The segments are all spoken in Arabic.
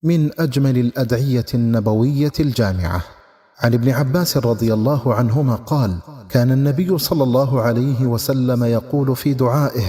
من أجمل الأدعية النبوية الجامعة. عن ابن عباس رضي الله عنهما قال: كان النبي صلى الله عليه وسلم يقول في دعائه: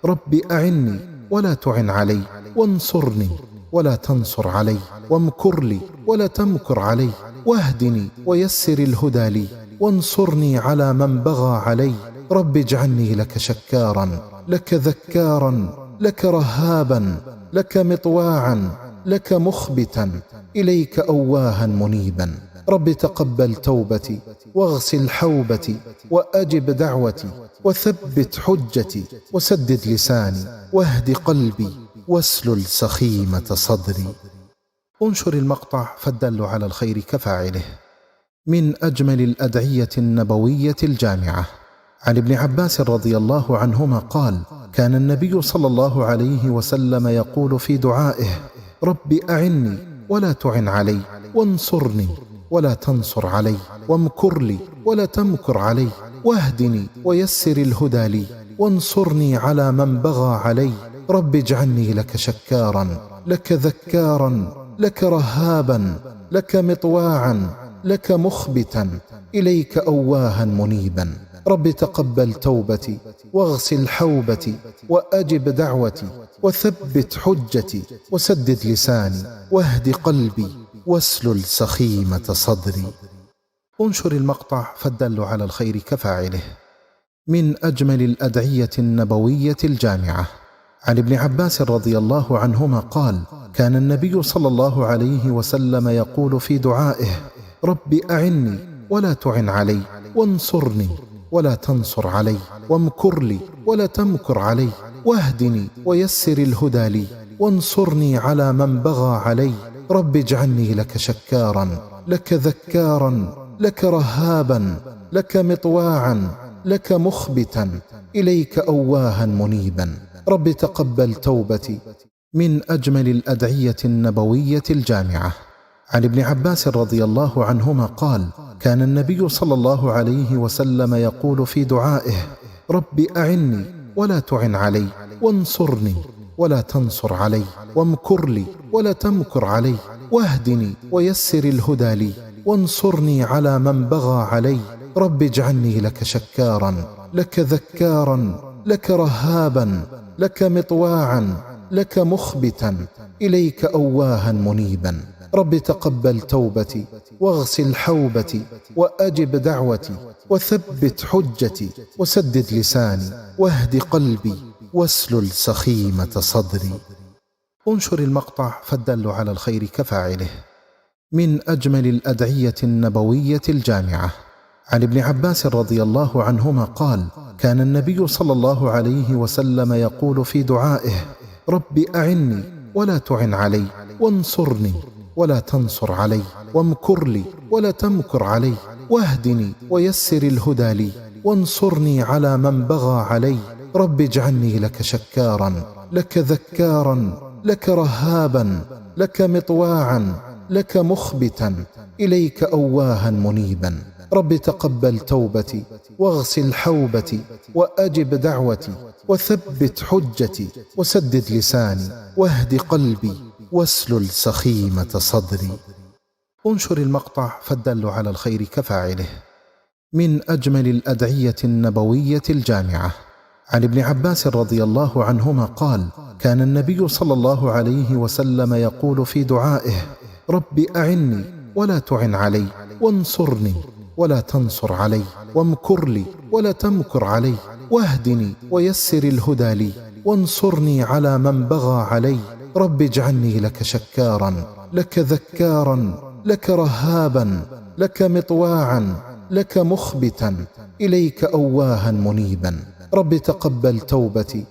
رب أعني ولا تعن علي، وانصرني ولا تنصر علي، وامكر لي ولا تمكر علي، واهدني ويسر الهدى لي، وانصرني على من بغى علي. رب اجعلني لك شكارا، لك ذكارا، لك رهابا، لك مطواعا، لك مخبتا، إليك أواها منيبا. رب تقبل توبتي، واغسل حوبتي، وأجب دعوتي، وثبت حجتي، وسدد لساني، واهد قلبي، واسلل سخيمة صدري. انشر المقطع فالدل على الخير كفاعله. من أجمل الأدعية النبوية الجامعة. عن ابن عباس رضي الله عنهما قال: كان النبي صلى الله عليه وسلم يقول في دعائه: رب أعني ولا تعن علي، وانصرني ولا تنصر علي، وامكر لي ولا تمكر علي، واهدني ويسر الهدى لي، وانصرني على من بغى علي. رب اجعلني لك شكارا، لك ذكارا، لك رهابا، لك مطواعا، لك مخبتا، إليك أواها منيبا. رب تقبل توبتي، واغسل حوبتي، وأجب دعوتي، وثبت حجتي، وسدد لساني، واهد قلبي، واسلل سخيمة صدري. انشر المقطع فالدل على الخير كفاعله. من أجمل الأدعية النبوية الجامعة. عن ابن عباس رضي الله عنهما قال: كان النبي صلى الله عليه وسلم يقول في دعائه: رب أعني ولا تعن علي، وانصرني ولا تنصر علي، وامكر لي ولا تمكر علي، واهدني ويسر الهدى لي، وانصرني على من بغى علي. رب اجعلني لك شكارا، لك ذكارا، لك رهابا، لك مطواعا، لك مخبتا، إليك أواها منيبا. رب تقبل توبتي. من أجمل الأدعية النبوية الجامعة. عن ابن عباس رضي الله عنهما قال: كان النبي صلى الله عليه وسلم يقول في دعائه: رب أعني ولا تعن علي، وانصرني ولا تنصر علي، وامكر لي ولا تمكر علي، واهدني ويسر الهدى لي، وانصرني على من بغى علي. رب اجعلني لك شكارا، لك ذكارا، لك رهابا، لك مطواعا، لك مخبتا، إليك أواها منيبا. رب تقبل توبتي، واغسل حوبتي، وأجب دعوتي، وثبت حجتي، وسدد لساني، واهد قلبي، واسلل سخيمة صدري. انشر المقطع فالدل على الخير كفاعله. من أجمل الأدعية النبوية الجامعة. عن ابن عباس رضي الله عنهما قال: كان النبي صلى الله عليه وسلم يقول في دعائه: رب أعني ولا تعن علي، وانصرني ولا تنصر علي، وامكر لي ولا تمكر علي، واهدني ويسر الهدى لي، وانصرني على من بغى علي. رب اجعلني لك شكارا، لك ذكارا، لك رهابا، لك مطواعا، لك مخبتا، إليك أواها منيبا. رب تقبل توبتي، واغسل حوبتي، وأجب دعوتي، وثبت حجتي، وسدد لساني، واهد قلبي، واسلل سخيمة صدري. انشر المقطع فالدل على الخير كفاعله. من أجمل الأدعية النبوية الجامعة. عن ابن عباس رضي الله عنهما قال: كان النبي صلى الله عليه وسلم يقول في دعائه: رب أعني ولا تعن علي، وانصرني ولا تنصر علي، وامكر لي ولا تمكر علي، واهدني ويسر الهدى لي، وانصرني على من بغى علي. رب اجعلني لك شكارا، لك ذكارا، لك رهابا، لك مطواعا، لك مخبتا، إليك أواها منيبا. رب تقبل توبتي،